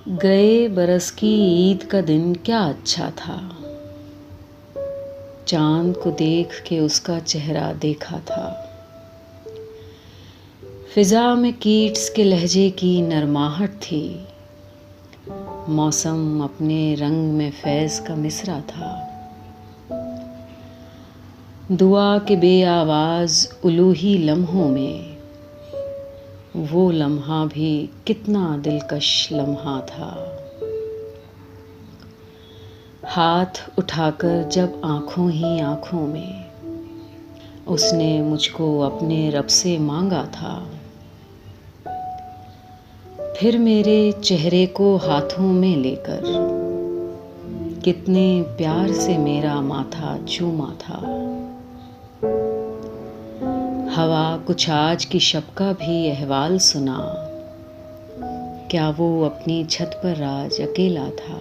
गए बरस की ईद का दिन क्या अच्छा था। चांद को देख के उसका चेहरा देखा था। फिजा में कीट्स के लहजे की नरमाहट थी। मौसम अपने रंग में फैज़ का मिसरा था। दुआ के बेआवाज़ उलूही लम्हों में वो लम्हा भी कितना दिलकश लम्हा था। हाथ उठाकर जब आँखों ही आँखों में उसने मुझको अपने रब से मांगा था, फिर मेरे चेहरे को हाथों में लेकर कितने प्यार से मेरा माथा चूमा था। हवा कुछ आज की शब का भी अहवाल सुना, क्या वो अपनी छत पर आज अकेला था।